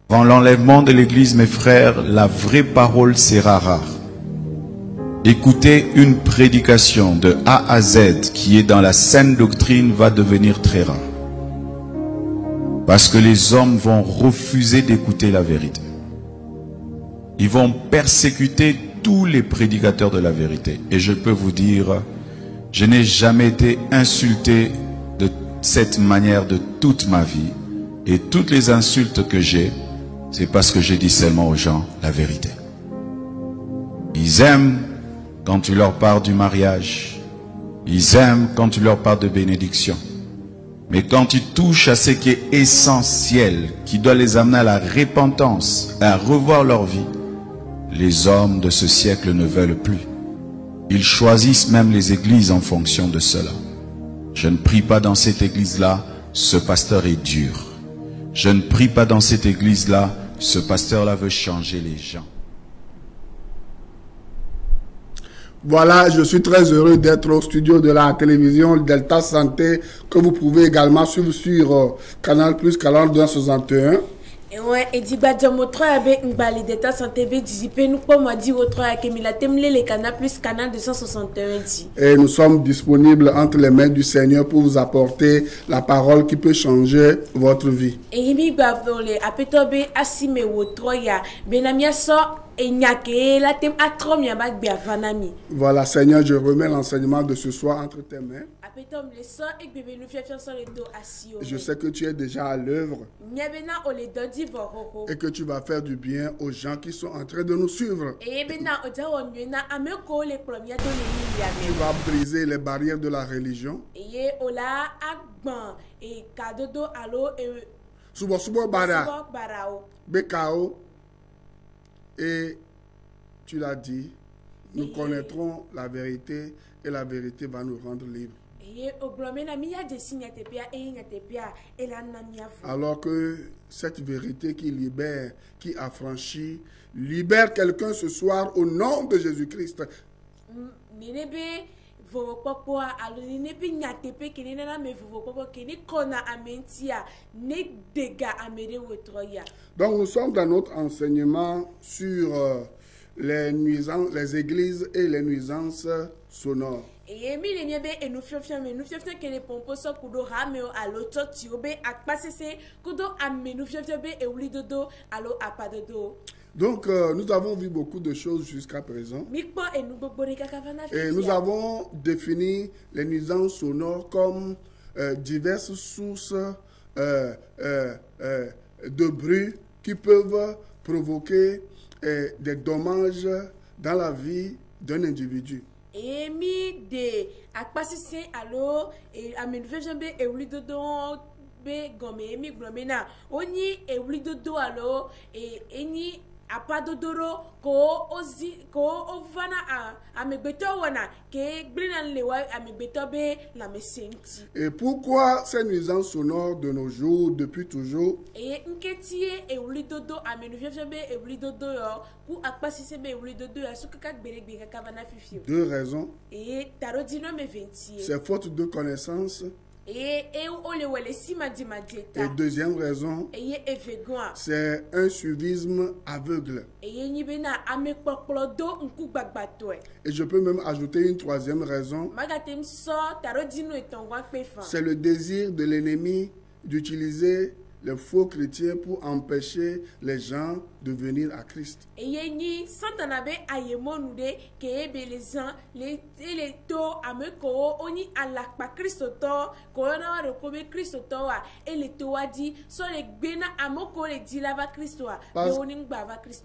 Avant l'enlèvement de l'Église, mes frères, la vraie parole sera rare. Écouter une prédication de A à Z qui est dans la saine doctrine va devenir très rare. Parce que les hommes vont refuser d'écouter la vérité. Ils vont persécuter tous les prédicateurs de la vérité. Et je peux vous dire, je n'ai jamais été insulté de cette manière de toute ma vie. Et toutes les insultes que j'ai, c'est parce que j'ai dit seulement aux gens la vérité. Ils aiment quand tu leur parles du mariage. Ils aiment quand tu leur parles de bénédiction. Mais quand tu touches à ce qui est essentiel, qui doit les amener à la repentance, à revoir leur vie, les hommes de ce siècle ne veulent plus. Ils choisissent même les églises en fonction de cela. Je ne prie pas dans cette église-là, ce pasteur est dur. Je ne prie pas dans cette église-là, ce pasteur-là veut changer les gens. Voilà, je suis très heureux d'être au studio de la télévision Delta Santé, que vous pouvez également suivre sur Canal Plus, Canal 261. Ouais, et dit Badjamotra avec Mbali Delta Santé B disipé nous comme a dit votre Akemila Temle les Canal Plus Canal 261 dit. Et nous sommes disponibles entre les mains du Seigneur pour vous apporter la parole qui peut changer votre vie. Et mi bavole apetobe asime wotroya benamia so et nyake la tem atromia bag bia vanami. Voilà, Seigneur, je remets l'enseignement de ce soir entre tes mains. Apetom le so et bébé nous fait faire le dos asio. Je sais que tu es déjà à l'œuvre. Nyabena ole dodi vororo. Et que tu vas faire du bien aux gens qui sont en train de nous suivre. Et bena oja wonyena ameko le premier to le yame. Tu vas briser les barrières de la religion. Et ola agban et kadodo alo et Subo bara. Bekao. Et tu l'as dit, nous connaîtrons la vérité et la vérité va nous rendre libres. Alors que cette vérité qui libère, qui affranchit, libère quelqu'un ce soir au nom de Jésus-Christ. Donc nous sommes dans notre enseignement sur les nuisances, les églises et les nuisances sonores. Donc, nous avons vu beaucoup de choses jusqu'à présent. Et nous avons défini les nuisances sonores comme diverses sources de bruit qui peuvent provoquer des dommages dans la vie d'un individu. apadodoro ko ozi ko ovana amebeto wana ke brinan lewa amebeto be la mesenti. Et pourquoi ces nuisances sonores de nos jours depuis toujours? Et nketie e ulidodo amenuvebe e ulidodo yo ku akpasise be ulidodo ya sukaka berebe kavana fifio. Deux raisons. Et tarodino me 20. C'est faute de connaissance. Et deuxième raison, c'est un suivisme aveugle. Et je peux même ajouter une troisième raison, c'est le désir de l'ennemi d'utiliser les faux chrétiens pour empêcher les gens de venir à Christ.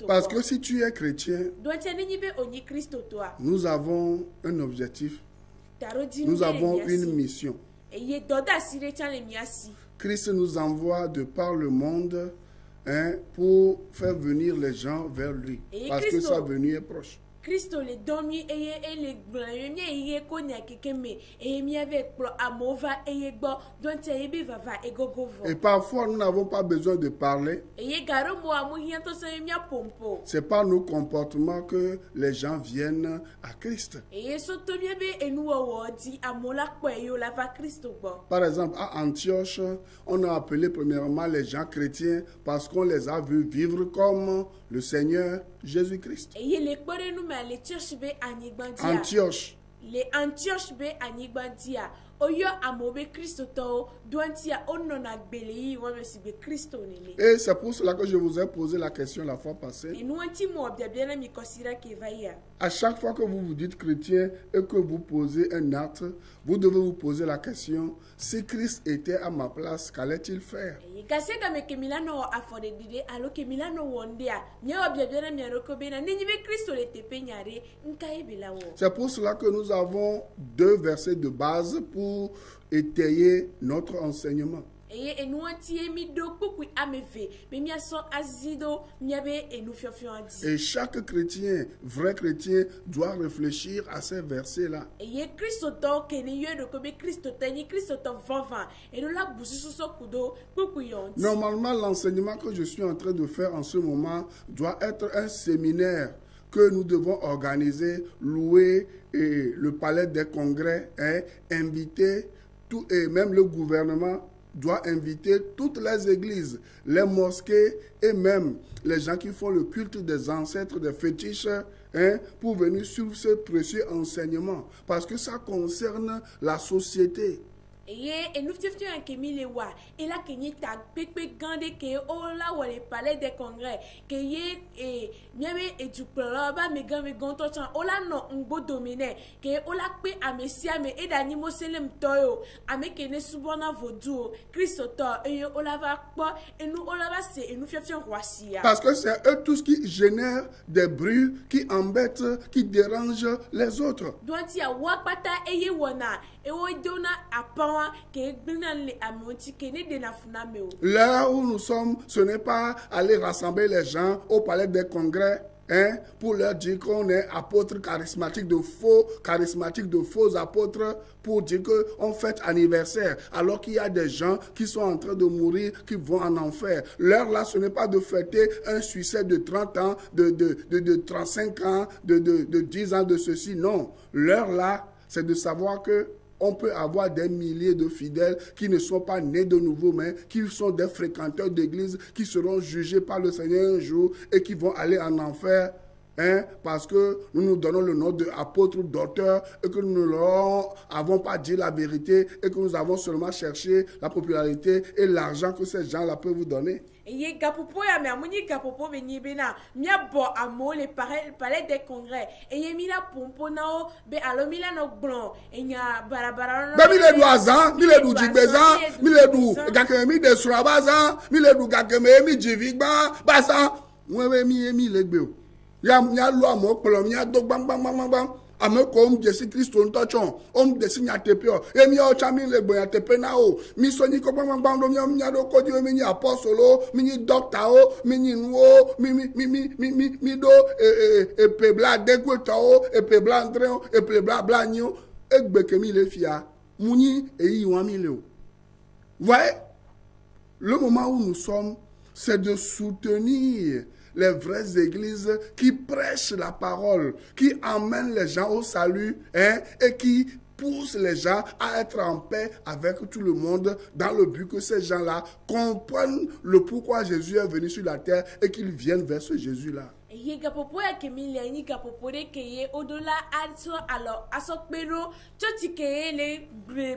Parce que si tu es chrétien, nous avons un objectif, nous avons une mission. Christ nous envoie de par le monde pour faire venir les gens vers lui. Parce que sa venue est proche. Kristo le domi eye ele gblan mi eye konya kekeme eye mi avec pro amova eye gbo don te ebe vava egogovo. Et parfois, nous n'avons pas besoin de parler. Eye garo mo amu hianto so mi pompo. C'est par nos comportements que les gens viennent à Christ. Eye so to mi be enu wo di amola po yo la va Kristo gbo. Par exemple, à Antioche, on a appelé premièrement les gens chrétiens parce qu'on les a vus vivre comme le Seigneur Jésus-Christ. Eye le kpore nu ma le church be anigbandia. Antioche. Le Antioche be anigbandia. Oyo amobe Kristo to doantia onona gbeleyi wo me sibe Kristo nele. Et c'est pour cela que je vous ai posé la question la fois passée. Et nous anti mo bien na mi kosira ke vaia. À chaque fois que vous vous dites chrétien et que vous posez un acte, vous devez vous poser la question, si Christ était à ma place, qu'allait-il faire? Kaseka me ke milano afode dide alo ke milano wondea. Nya bien na mi roko be na ni be Kristo le tepe nyare nkai bilawo. C'est pour cela que nous avons deux versets de base pour étayer notre enseignement. Et chaque chrétien, vrai chrétien, doit réfléchir à ces versets-là. Normalement, l'enseignement que je suis en train de faire en ce moment doit être un séminaire que nous devons organiser, louer et le palais des congrès, inviter tout, et même le gouvernement doit inviter toutes les églises, les mosquées et même les gens qui font le culte des ancêtres, des fétiches, pour venir suivre ce précieux enseignement, parce que ça concerne la société. Et nous faisons un kémile wa et là que ni ta pepe gande que oh là où le palais des congrès que y et miame et du plaba me gonto chan oh là non un beau dominé que oh là pe amesia me et d'animo selem toyo ame que ne subona vodou Christo et oh là va pas et nous oh là va c'est et nous faisons roisia parce que c'est eux tous qui génèrent des bruits qui embêtent, qui dérangent les autres. Doit y avoir pata et wana et oh dona apa. Là où nous sommes, ce n'est pas aller rassembler les gens au palais des congrès pour leur dire qu'on est apôtre charismatique de faux apôtres, pour dire qu'on fête anniversaire, alors qu'il y a des gens qui sont en train de mourir, qui vont en enfer. L'heure là, ce n'est pas de fêter un suicide de 30 ans, de 35 ans, de 10 ans de ceci, non. L'heure là, c'est de savoir que on peut avoir des milliers de fidèles qui ne sont pas nés de nouveau, mais qui sont des fréquenteurs d'église, qui seront jugés par le Seigneur un jour et qui vont aller en enfer, parce que nous nous donnons le nom d'apôtres, d'auteurs, et que nous ne leur avons pas dit la vérité, et que nous avons seulement cherché la popularité et l'argent que ces gens-là peuvent vous donner. Et gapopo ya amuni gapopo veni bena mia bo amo le palais des congrès et yemila pompo nao be alomila no blanc et nya barabara be mi le du azan mi le du jigbezan mi le du gakemi de surabazan mi le du gakemi mi jivigba basan wewe mi legbe o ya lo amo polo mi ado bang ame ko Jésus Christ on touchon desi nya tepio e mi o chami le gbo ya tepe na o mi so ni ko bang do mi do ko di mi ni apostolo mi ni doctor o mi ni nu o mi do e pe bla de kweta o e pe bla andre o e pe bla ni o e gbe ke mi le fia mu ni e yi wan mi le o. Voyez, le moment où nous sommes, c'est de soutenir les vraies églises qui prêchent la parole, qui emmènent les gens au salut, et qui poussent les gens à être en paix avec tout le monde, dans le but que ces gens-là comprennent le pourquoi Jésus est venu sur la terre et qu'ils viennent vers ce Jésus-là. Ye gapopo ya kemile ni gapopo de keye odola aso alors aso pero toti keye le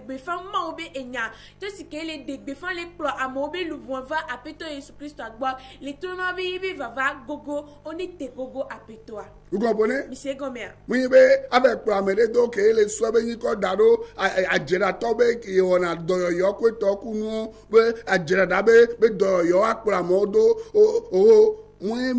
befama obe enya toti keye le de befan le pro amobe lu va apeto Jésus Christ agba le tona be va gogo oni te gogo apeto. Vous comprenez? Monsieur Gomer. Oui be avec pro amede do keye le sobe ni ko daro a jera tobe ki ona do yo ko to kunu be a jera dabe be do yo akra modo o moi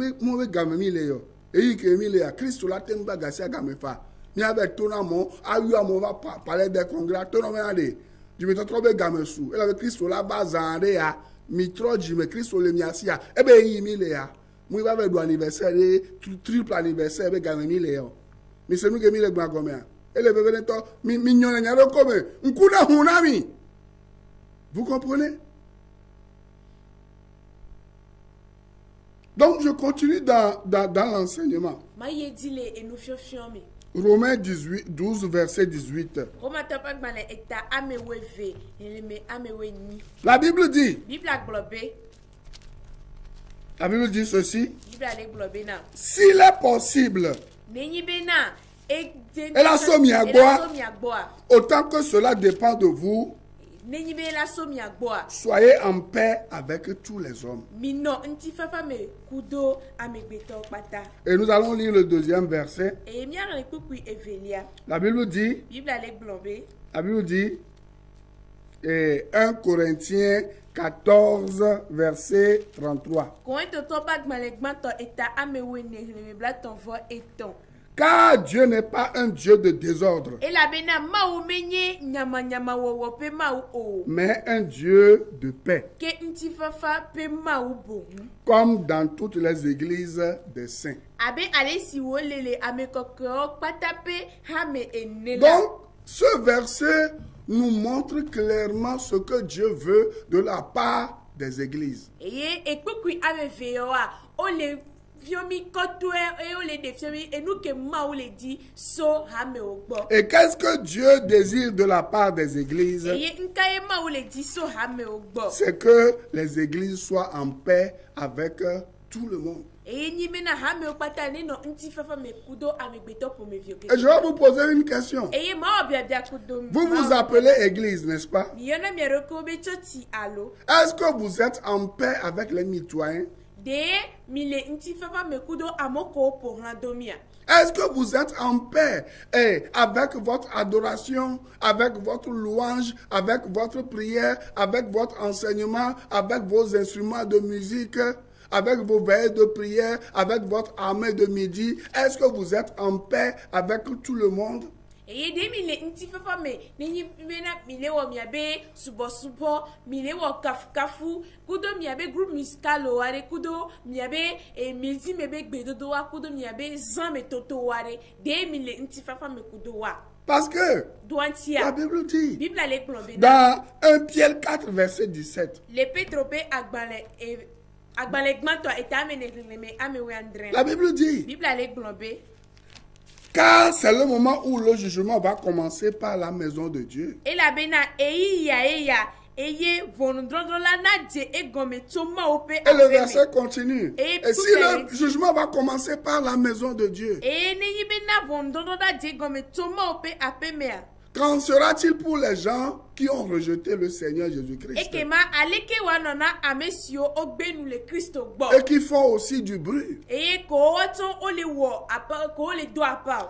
game mi le yo e ke mi le ya Christ la temba gasia game fa mi avec ton amour ayu amour va parler des congrès ton amour ade je me trouve game sou et avec Christ la bazande ya mi troji me Christ le mi asia e be yi mi le ya Moi, il va faire anniversaire, triple anniversaire, avec gagner 1000 €. Mais c'est nous qui 1000 € combien? Et le bébé de mignon, il y a combien? Un coup de ami. Vous comprenez? Donc, je continue dans l'enseignement. Romains 12, verset 18. La Bible dit ceci. S'il est possible, et la somme à boire, autant que cela dépend de vous, soyez en paix avec tous les hommes. Et nous allons lire le deuxième verset. La Bible dit, et 1 Corinthiens 14, verset 33. Car Dieu n'est pas un Dieu de désordre, mais un Dieu de paix, comme dans toutes les églises des saints. Donc, ce verset nous montre clairement ce que Dieu veut de la part des églises. Et qu'est-ce que Dieu désire de la part des églises? C'est que les églises soient en paix avec tout le monde. Et je vais vous poser une question. Vous vous appelez église, n'est-ce pas? Est-ce que vous êtes en paix avec les citoyens? Est-ce que vous êtes en paix avec votre adoration, avec votre louange, avec votre prière, avec votre enseignement, avec vos instruments de musique, avec vos veilles de prière, avec votre armée de midi? Est-ce que vous êtes en paix avec tout le monde? Parce que la Bible dit dans 1 Pierre 4, verset 17. La Bible dit, car c'est le moment où le jugement va commencer par la maison de Dieu. Et le verset continue. Et si le jugement va commencer par la maison de Dieu, qu'en sera-t-il pour les gens qui ont rejeté le Seigneur Jésus-Christ et qui font aussi du bruit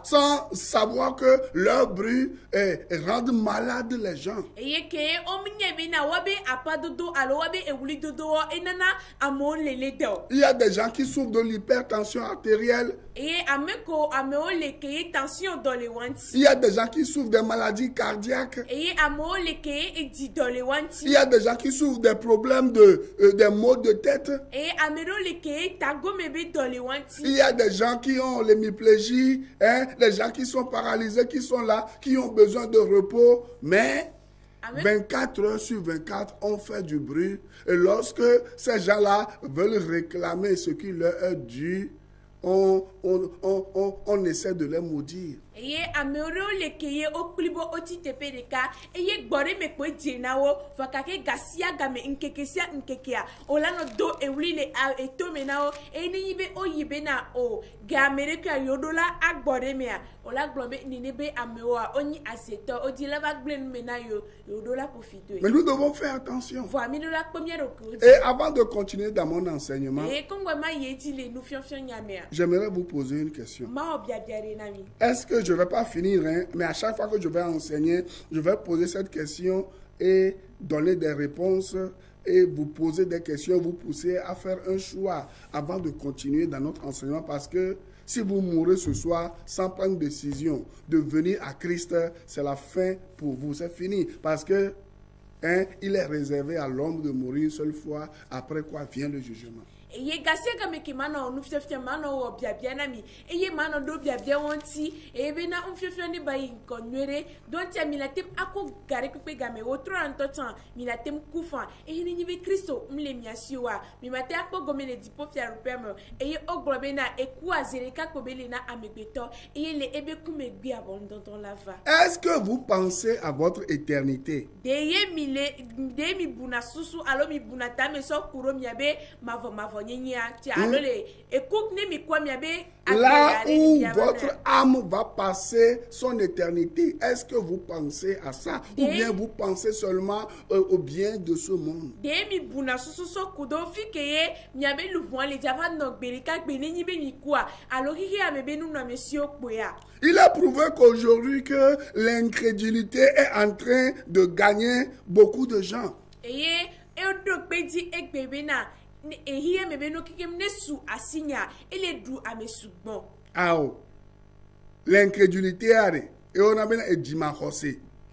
sans savoir que leur bruit rend malade les gens? Il y a des gens qui souffrent de l'hypertension artérielle. Il y a des gens qui souffrent des maladies cardiaques. Il y a des gens qui souffrent des problèmes des maux de tête. Il y a des gens qui ont l'hémiplégie, les gens qui sont paralysés, qui sont là, qui ont besoin de repos. Mais 24 heures sur 24, on fait du bruit. Et lorsque ces gens-là veulent réclamer ce qui leur est dû, on essaie de les maudire. Mais nous devons faire attention. Et avant de continuer dans mon enseignement, j'aimerais vous poser une question. Est-ce que je ne vais pas finir, mais à chaque fois que je vais enseigner, je vais poser cette question et donner des réponses et vous poser des questions, vous pousser à faire un choix avant de continuer dans notre enseignement, parce que si vous mourrez ce soir sans prendre décision de venir à Christ, c'est la fin pour vous, c'est fini, parce que hein, il est réservé à l'homme de mourir une seule fois, après quoi vient le jugement. Eye gasia game ke mana onu fiafia mana wo biabia na mi eye mana do biabia wonti ebe na fiafia ni bayi konwere don tia mi la tem ako gare pepe game wo tro antotan mi la tem kufa eye ni be Kristo mle miasiwa mi mate akpo gomene dipo fia rupem eye oglobe na eku azere ka kobele na amegbeto eye le ebe kumegbi abondon dans la va. Est-ce que vous pensez à votre éternité? Deye mi le de mi buna susu alo mi buna tame so kuro mi abe mavo Là où votre âme va passer son éternité, est-ce que vous pensez à ça? Ou bien vous pensez seulement au bien de ce monde? Il est prouvé qu'aujourd'hui que l'incrédulité est en train de gagner beaucoup de gens. Ah, l'incrédulité et on a bien dit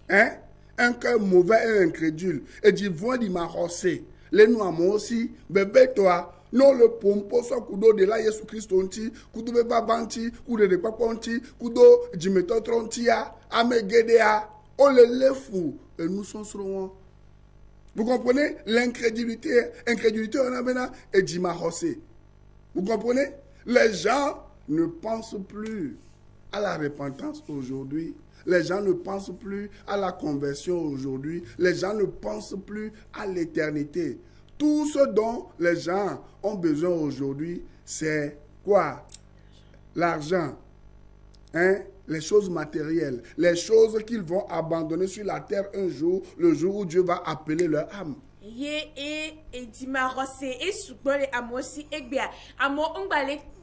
hein, un cœur mauvais et incrédule et dit voix di mahosé les noirs aussi bébé toi non le pompo so kudo de la Jésus Christ onti kudo be babanti kudo de paponti kudo jimeto trontia amegedea on le fou et nous serons. Vous comprenez? L'incrédulité, on a bien et dimahosé. Vous comprenez? Les gens ne pensent plus à la repentance aujourd'hui. Les gens ne pensent plus à la conversion aujourd'hui. Les gens ne pensent plus à l'éternité. Tout ce dont les gens ont besoin aujourd'hui, c'est quoi? L'argent. Hein? Les choses matérielles, les choses qu'ils vont abandonner sur la terre un jour, le jour où Dieu va appeler leur âme.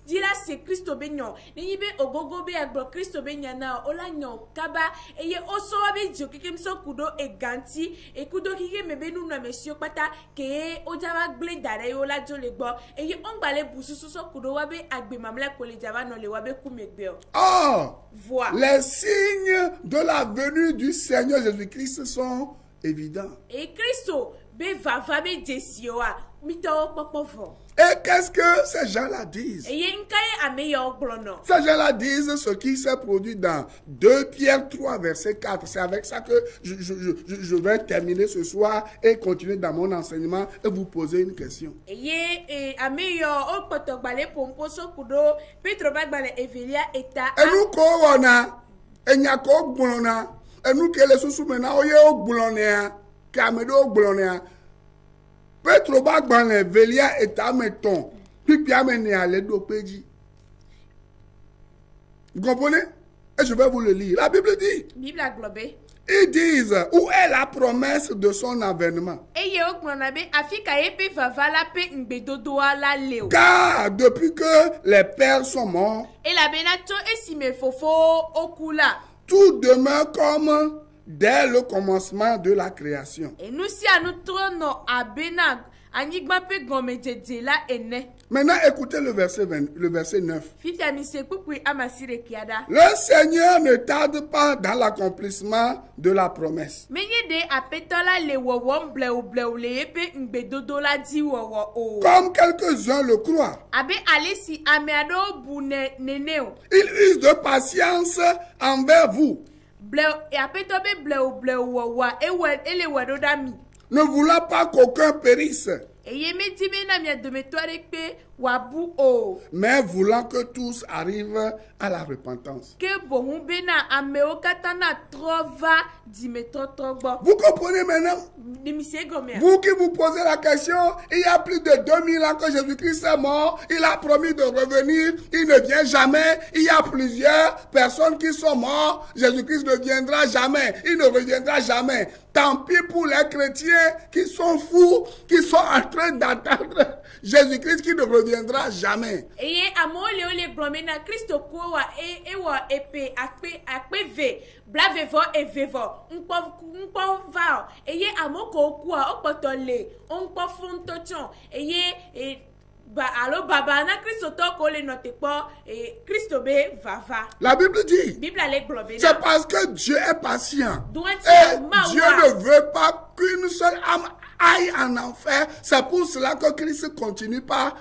Dila se Kristo benyo ni be ogogo be agbo Kristo benya na ola nyon kaba eye oso abe jo kekem so kudo e ganti e kudo kike mebe nu na mesio pata ke ojaba gle dare ola jo le gbo eye ongbale bususu so kudo wabe agbe mamle ko le jaba no le wabe kumegbe. Oh, les signes de la venue du Seigneur Jésus-Christ sont évidents. Et Kristo be va be desioa mito popovo. Et qu'est-ce que ces gens-là disent? Ces gens-là disent ce qui s'est produit dans 2 Pierre 3, verset 4. C'est avec ça que je vais terminer ce soir et continuer dans mon enseignement et vous poser une question. Et nous, corona, et nous, corona, et nous, que les sous-maintenant, Petro Bagbane Velia et Ameton, puis Piamene à l'aide au pédi. Vous comprenez? Et je vais vous le lire. La Bible dit. Ils disent, où est la promesse de son avènement? Car depuis que les pères sont morts, tout demeure comme dès le commencement de la création. Maintenant, écoutez le verset 9. Le Seigneur ne tarde pas dans l'accomplissement de la promesse, comme quelques-uns le croient. Il use de patience envers vous, ne voulant pas qu'aucun périsse, mais voulant que tous arrivent à la repentance. Vous comprenez maintenant? Vous qui vous posez la question, il y a plus de 2000 ans que Jésus-Christ est mort, il a promis de revenir, il ne vient jamais, il y a plusieurs personnes qui sont mortes, Jésus-Christ ne viendra jamais, il ne reviendra jamais. Tant pis pour les chrétiens qui sont fous, qui sont en train d'attendre Jésus-Christ qui ne reviendra jamais. Ba alo baba na Christo to ko le note po et Christo be vava. La Bible dit, Bible ale globe c'est na. parce que Dieu est patient. Doanti Et ma Dieu wa. ne veut pas qu'une seule âme aille en enfer. C'est pour cela que Christ continue par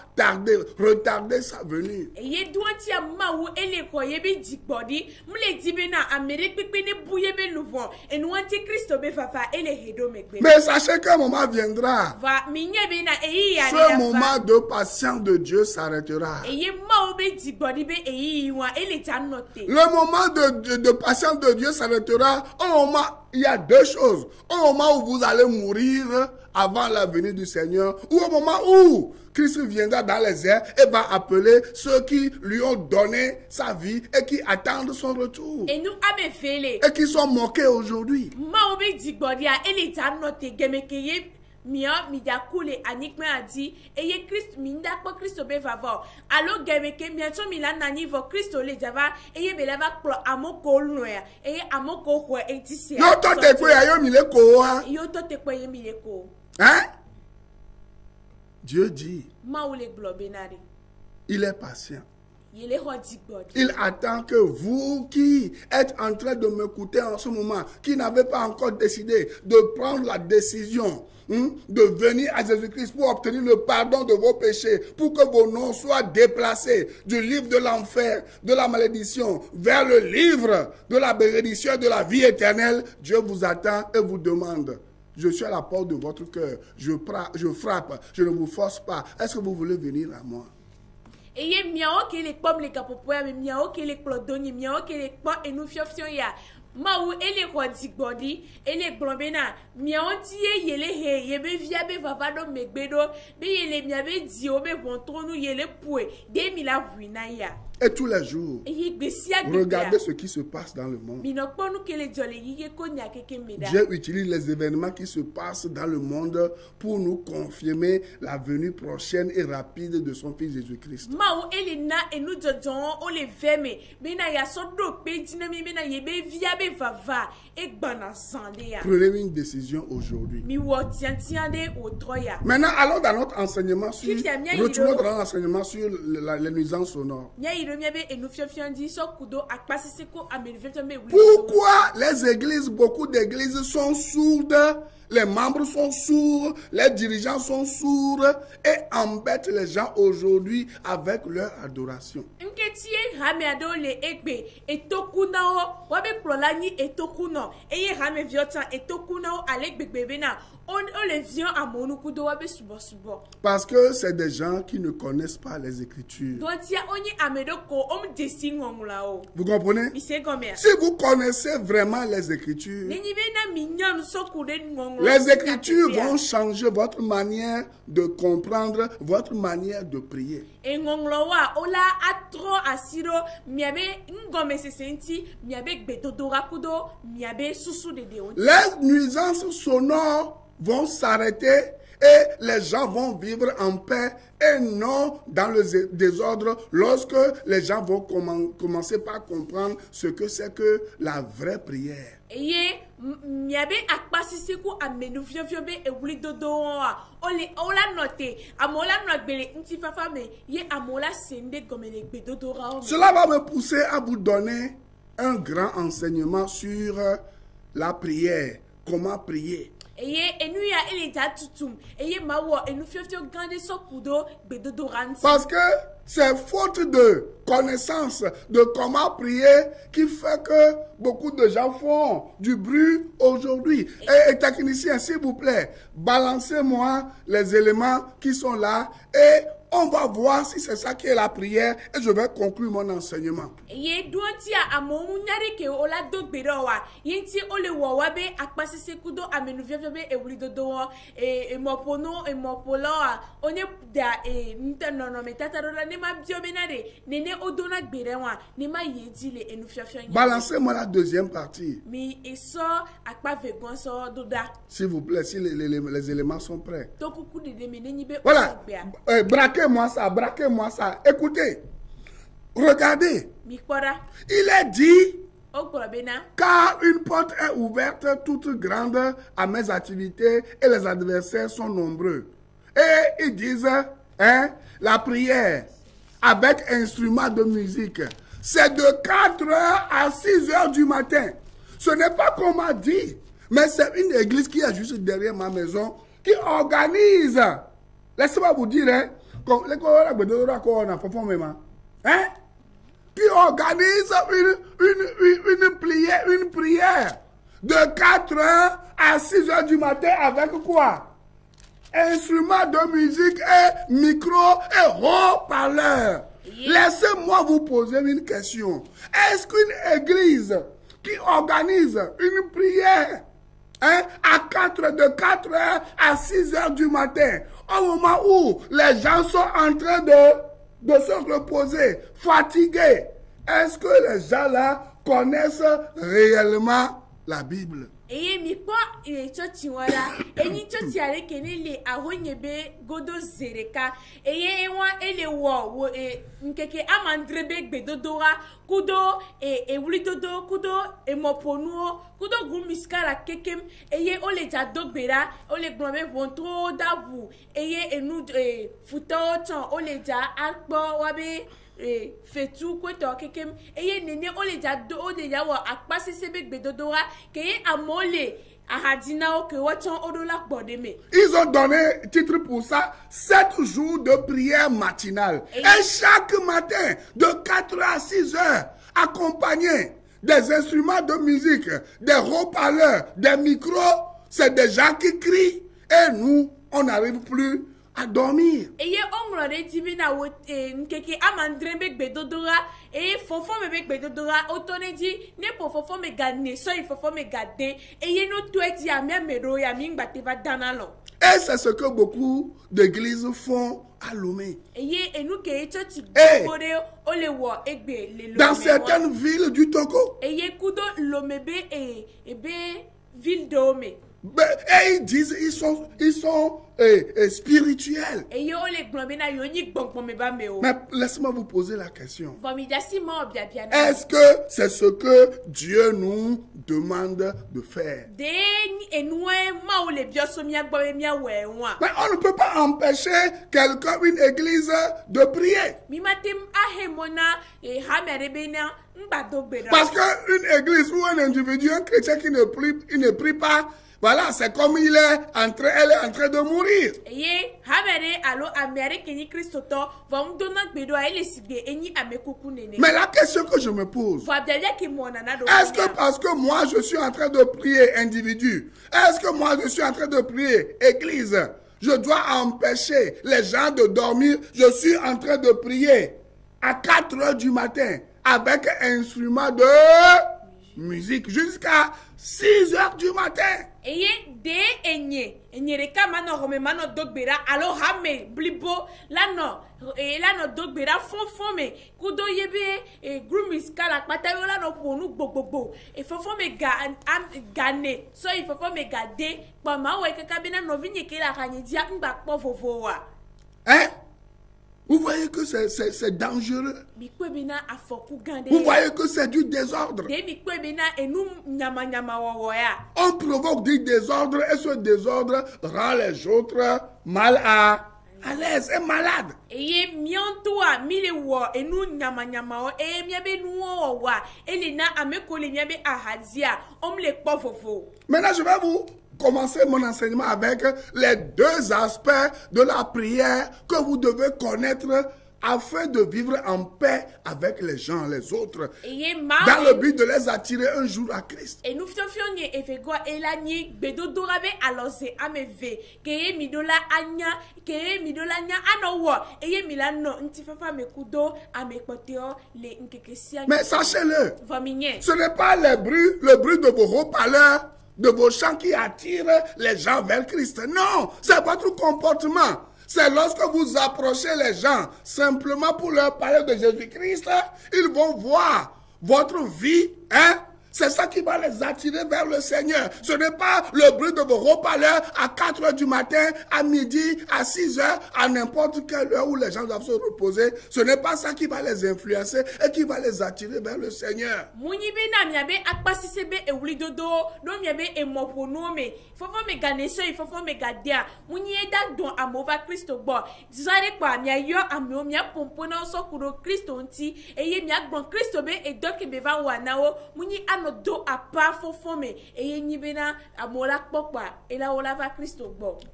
retarder sa venue. Ye doanti ma wu ele ko ye be digbodi. Mle dibe na Amerique pipe ne bouye be louvon. Et nous anti Christo be vava ele hedo megbe. Mais sachez qu'un moment viendra. Va minye be na eyi ya Ce moment de patience de Dieu s'arrêtera. et ye ma wu be digbodi be eyi wa ele ta note. Le moment de patience de Dieu s'arrêtera. Au moment, il y a deux choses. Au moment où vous allez mourir avant la venue du Seigneur, ou au moment où Christ viendra dans les airs et va appeler ceux qui lui ont donné sa vie et qui attendent son retour. Et nous abe fele. Et qui sont moqués aujourd'hui. Ma wu be digbodi a ele ta note gemeke ye mia mida kule anikme adi eye Christ minda po Christo be vava alo gemeke miato mila nani vo Christo le java eye belava pro amoko noya eye amoko ho etisi Yo to te kwe ayo mile ko ha. yo to te kwe mileko Hein? Dieu dit, ma ule globenari il est patient. yele ho digbodi Il attend que vous qui êtes en train de m'écouter en ce moment, qui n'avez pas encore décidé de prendre la décision de venir à Jésus-Christ pour obtenir le pardon de vos péchés, pour que vos noms soient déplacés du livre de l'enfer, de la malédiction, vers le livre de la bénédiction de la vie éternelle. Dieu vous attend et vous demande. Je suis à la porte de votre cœur. Je frappe. Je ne vous force pas. Est-ce que vous voulez venir à moi? eye miao ke le pom le kapopoya me miao ke le klodoni miao ke le po enu fiofio ya ma wu ele ho digbodi ele globena miao tie yele he yebe via be vava do megbedo be yele miabe di obe bontronu yele poe de mi la vuina ya. Et tous les jours, regardez ce qui se passe dans le monde. Dieu utilise les événements qui se passent dans le monde pour nous confirmer la venue prochaine et rapide de son Fils Jésus-Christ. Prenez une décision aujourd'hui. Maintenant, allons dans notre enseignement sur, retournons dans l'enseignement sur les nuisances sonores. Pourquoi les églises, beaucoup d'églises sont sourdes, les membres sont sourds, les dirigeants sont sourds et embêtent les gens aujourd'hui avec leur adoration? Parce que c'est des gens qui ne connaissent pas les Écritures. Vous comprenez? Si vous connaissez vraiment les Écritures, les Écritures vont changer votre manière de comprendre, votre manière de prier. Les nuisances sonores vont s'arrêter et les gens vont vivre en paix et non dans le désordre lorsque les gens vont commencer par comprendre ce que c'est que la vraie prière. Cela va me pousser à vous donner un grand enseignement sur la prière, comment prier. Parce que c'est faute de connaissance de comment prier qui fait que beaucoup de gens font du bruit aujourd'hui. Et technicien, s'il vous plaît, balancez-moi les éléments qui sont là et on va voir si c'est ça qui est la prière et je vais conclure mon enseignement. Balancez-moi la deuxième partie. S'il vous plaît, si les éléments sont prêts. Voilà. Braquez-moi ça. Écoutez. Regardez. Il est dit, car une porte est ouverte toute grande à mes activités et les adversaires sont nombreux. Et ils disent, hein, la prière avec instrument de musique, c'est de 4h à 6h du matin. Ce n'est pas qu'on m'a dit, mais c'est une église qui est juste derrière ma maison qui organise. Laissez-moi vous dire, hein, qui organise une prière de 4h à 6h du matin avec quoi? Instruments de musique et micro et haut-parleur. Laissez-moi vous poser une question. Est-ce qu'une église qui organise une prière, hein, de 4h à 6h du matin, au moment où les gens sont en train de se reposer, fatigués, est-ce que les gens là connaissent réellement la Bible? Eye mi po choti wala eni choti ale kenele ahonyebe godo zereka eye wa ele wo nkeke amandrebe gbedodora kudo ewlidodo kudo emoponuo kudo gumiskala kekem eye ole jadogbera ole gbonbe wontro dabu eye enu futo chan ole ja akpo wabe fetu kweto kekem eye nene ole ja do ode ya wa akpasi sebe gbedodora keye amole ahadina o ke wachan odola gbodeme. Ils ont donné titre pour ça 7 jours de prière matinale et chaque matin de 4h à 6h accompagné des instruments de musique, des haut-parleurs, des micros, c'est des gens qui crient et nous on n'arrive plus à dormir. Eye ongro de tibina wo nkeke amandrembe gbedodora e fofo mebe gbedodora otoneji ne po fofo me gane so i fofo me gade eye no tueti ya memero ya mingbate va danalo. Et c'est ce que beaucoup d'églises font à Lomé. Dans certaines villes du Togo. Et ils disent ils sont spirituels. Mais laissez-moi vous poser la question. Est-ce que c'est ce que Dieu nous demande de faire? Mais on ne peut pas empêcher quelqu'un, une église, de prier. Parce qu'une église ou un individu, un chrétien qui ne prie pas, voilà, c'est comme elle est en train de mourir. Mais la question que je me pose, est-ce que parce que moi je suis en train de prier individu, est-ce que moi je suis en train de prier église, je dois empêcher les gens de dormir? Je suis en train de prier à 4h du matin avec un instrument de musique jusqu'à 6h du matin. Eye de enyereka mano rome mano dogbera alo hame blibo lano dogbera fonfon me kudo yebe grumis kala patayo lano ponu gbogbo e fonfon me gane so e fonfon me gade pa ma we kaka bena no vinye kela kanyedia ngba po vovowa. Hein? Vous voyez que c'est dangereux. Vous voyez que c'est du désordre. On provoque du désordre et ce désordre rend les autres mal à l'aise et malades. Maintenant, je vais vous commencer mon enseignement avec les 2 aspects de la prière que vous devez connaître afin de vivre en paix avec les gens, les autres, dans le but de les attirer un jour à Christ. Mais sachez-le, ce n'est pas le bruit de vos haut-parleurs, de vos chants qui attirent les gens vers Christ. Non, c'est votre comportement. C'est lorsque vous approchez les gens simplement pour leur parler de Jésus-Christ, ils vont voir votre vie, hein, C'est ça qui va les attirer vers le Seigneur. Ce n'est pas le bruit de vos haut-parleurs à 4 heures du matin, à midi, à 6 heures, à n'importe quelle heure où les gens doivent se reposer. Ce n'est pas ça qui va les influencer et qui va les attirer vers le Seigneur.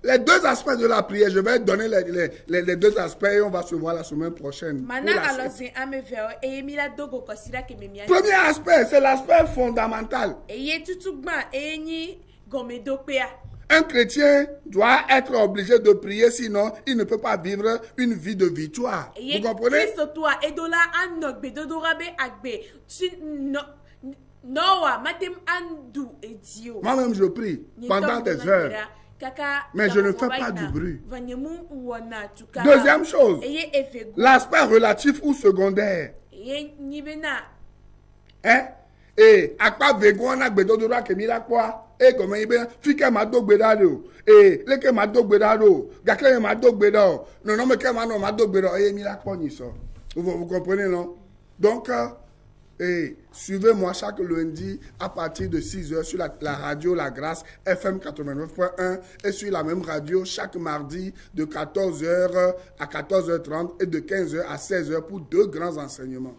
Les deux aspects de la prière, je vais donner les deux aspects et on va se voir la semaine prochaine. Premier aspect, c'est l'aspect fondamental. Un chrétien doit être obligé de prier, sinon il ne peut pas vivre une vie de victoire. Vous comprenez? Moi-même, je prie pendant des heures, mais je ne fais pas du bruit. Deuxième chose, l'aspect relatif ou secondaire. Hein? Et à quoi vegoana bedodora kemira quoi? Et comment il ben fika mado bedado et le ke mado bedado gakle mado bedado non non mais que mado bedado et mira quoi ni ça. Vous comprenez non? Donc et suivez-moi chaque lundi à partir de 6 heures sur la radio La Grâce FM 89.1 et sur la même radio chaque mardi de 14 heures à 14h30 et de 15 heures à 16 heures pour 2 grands enseignements.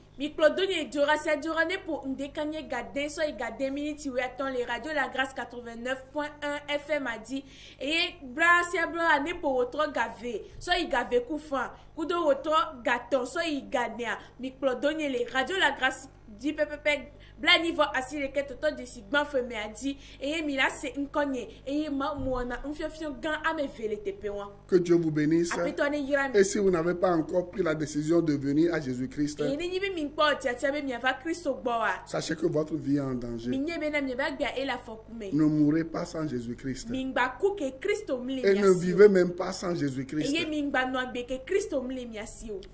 Pour ndekanye garder so garder minutes les radios La Grâce 89.1 FM a dit et brasia bra ne pour autre gavé so il gavé koufan kudo autre gâteau so il gagna microdonner les radios La Grâce dit pepe bla niveau assis les quêtes autour de sigma femme a dit et mi là c'est une cognée et ma moana un fion gan à me vele tepewa. Que Dieu vous bénisse. Et si vous n'avez pas encore pris la décision de venir à Jésus-Christ, sachez que votre vie est en danger. Ne mourrez pas sans Jésus-Christ. Et ne vivez même pas sans Jésus-Christ.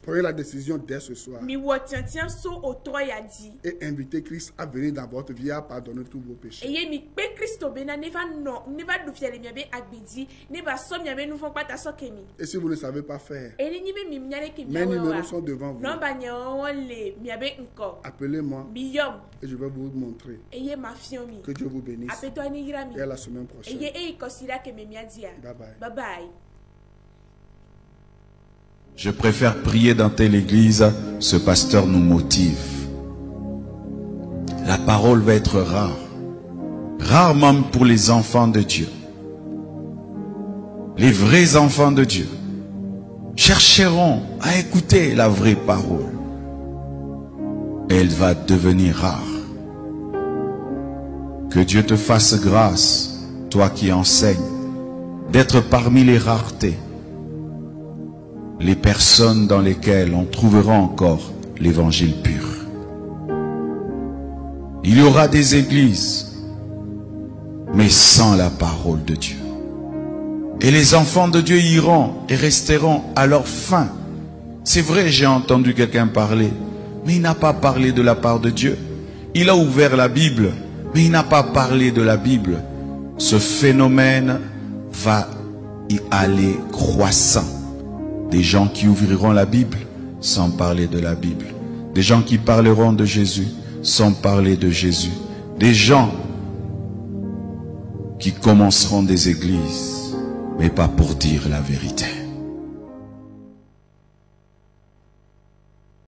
Prenez la décision dès ce soir. Et invitez Christ à venir dans votre vie à pardonner tous vos péchés. Et si vous ne savez pas faire, mes numéros sont devant vous. Appelez-moi et je vais vous montrer. Que Dieu vous bénisse. Et à la semaine prochaine. Bye bye. Bye bye. Je préfère prier dans telle église, ce pasteur nous motive. La parole va être rare. Rare même pour les enfants de Dieu. Les vrais enfants de Dieu chercheront à écouter la vraie parole. Elle va devenir rare. Que Dieu te fasse grâce, toi qui enseignes, d'être parmi les raretés, les personnes dans lesquelles on trouvera encore l'évangile pur. Il y aura des églises, mais sans la parole de Dieu. Et les enfants de Dieu iront et resteront à leur fin. C'est vrai, j'ai entendu quelqu'un parler, mais il n'a pas parlé de la part de Dieu. Il a ouvert la Bible, mais il n'a pas parlé de la Bible. Ce phénomène va y aller croissant. Des gens qui ouvriront la Bible sans parler de la Bible. Des gens qui parleront de Jésus sans parler de Jésus. Des gens qui commenceront des églises, mais pas pour dire la vérité.